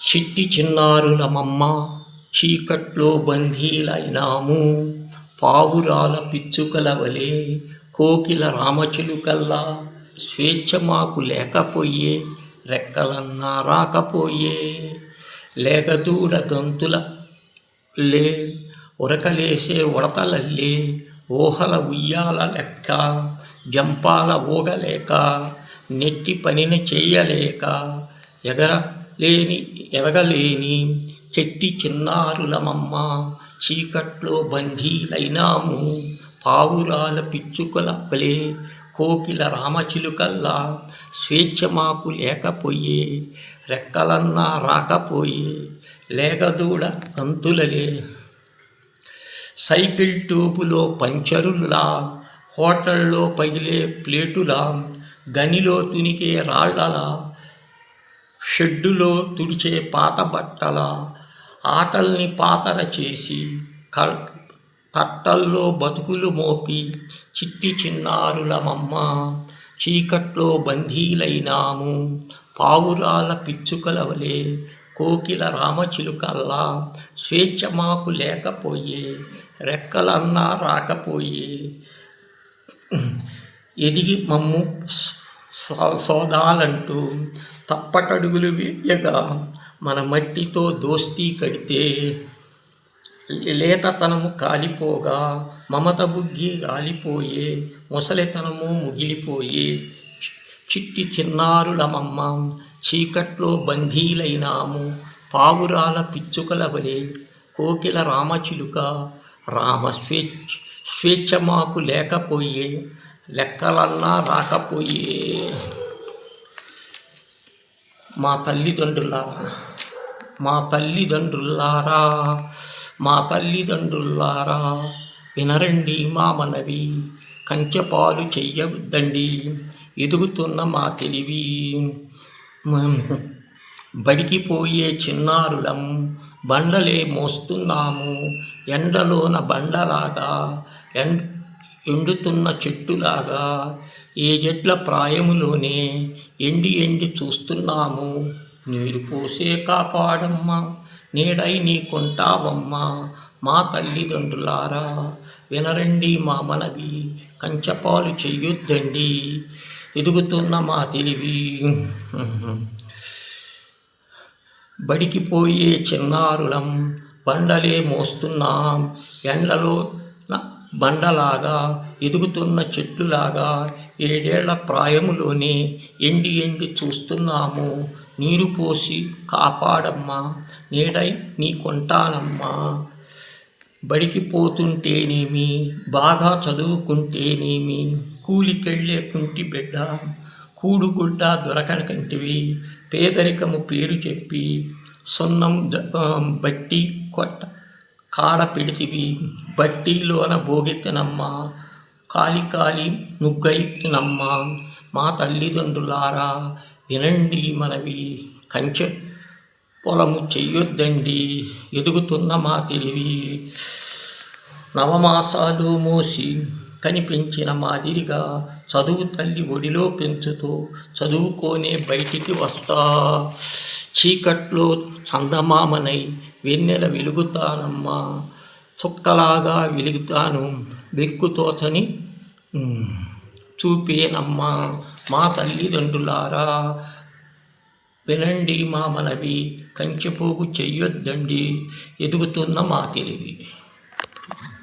చిట్టి చిన్నారులమమ్మ చీకట్లో బందీలైనాము, పావురాల పిచ్చుకల వలె కోకిల రామచిలుకల్లా. స్వేచ్ఛ మాకు లేకపోయే, రెక్కలన్నా రాకపోయే. లేగదూడ గంతుల లే ఉరకలేసే ఉడతలల్లే, ఊహల ఉయ్యాల లెక్క జంపాల ఊగలేక, నెట్టి పనిని చేయలేక, ఎదగలేని చెట్టి చిన్నారులమమ్మ చీకట్లో బందీలైనాము, పావురాల పిచ్చుకల వలె కోకిల రామచిలుకల్లా. స్వేచ్ఛ మాకు లేకపోయే, రెక్కలన్నా రాకపోయే. లేగదూడ గంతులలే సైకిల్ ట్యూబులో పంచరులా, హోటల్లో పగిలే ప్లేటులా, గనిలో తునికే రాళ్లలా, షెడ్డులో తుడిచే పాత బట్టల, ఆటల్ని పాతర చేసి కట్టల్లో బతుకులు మోపి. చిట్టి చిన్నారులమమ్మ చీకట్లో బందీలైనాము, పావురాల పిచ్చుకల వలె కోకిల రామచిలుకల్లా. స్వేచ్ఛ మాకు లేకపోయే, రెక్కలన్నా రాకపోయే. ఎదిగి మమ్ము సోదాలంటూ తప్పటడుగులు వేయగా, మన మట్టితో దోస్తీ కడితే లేతతనము కాలిపోగా, మమత బుగ్గి రాలిపోయే, ముసలితనము ముగిలిపోయే. చిట్టి చిన్నారులమమ్మ చీకట్లో బందీలైనాము, పావురాల పిచ్చుకల వలె కోకిల రామచిలుక. స్వేచ్ఛ మాకు లేకపోయే, లెక్కలన్నా రాకపోయే. మా తల్లిదండ్రులారా వినరండి మా మనవి, కంచెపాలు చెయ్యవద్దండి ఎదుగుతున్న మా తెలివి. బడికి పోయే చిన్నారులం బండలే మోస్తున్నాము, ఎండలోన బండలాగా, ఎండుతున్న చెట్టులాగా. ఏజెడ్ల ప్రాయములోనే ఎండి చూస్తున్నాము. నీరు పోసే కాపాడమ్మా, నీడై నీకుంటావమ్మా. మా తల్లిదండ్రులారా వినరండి మా మనవి, కంచెపాలు చెయ్యొద్దండి ఎదుగుతున్న మా తెలివి. బడికి పోయే చిన్నారులం బండలే మోస్తున్నాం, ఎండలో బండలాగా, ఎదుగుతున్న చెట్టులాగా. ఏడేళ్ల ప్రాయములోనే ఎండి చూస్తున్నాము. నీరు పోసి కాపాడమ్మా, నీడై నీకుంటానమ్మా. బడికి పోతుంటేనేమి, బాగా చదువుకుంటేనేమి, కూలికెళ్ళే కుంటి బిడ్డ కూడుగుడ్డ దొరకకంటివి. పేదరికము పేరు చెప్పి సున్నం బట్టి కొట్ట కాడ పెడితివి. బట్టీలోన భోగితనమ్మా, కాలి నుగ్గైతినమ్మా. మా తల్లిదండ్రులారా వినండి మనవి, కంచె పొలము చెయ్యొద్దండి ఎదుగుతున్న మా తెలివి. నవమాసాలు మోసి కనిపించిన మాదిరిగా, చదువు తల్లి ఒడిలో పెంచుతూ చదువుకోనే బయటికి వస్తా. చీకట్లో చందమామనై వెన్నెల వెలుగుతానమ్మా, చుక్కలాగా వెలుగుతాను వెక్కుతోచని చూపేనమ్మా. మా తల్లిదండ్రులారా వినండి మా మనవి, కంచెపోగు చెయ్యొద్దండి ఎదుగుతున్న మా తెలివి.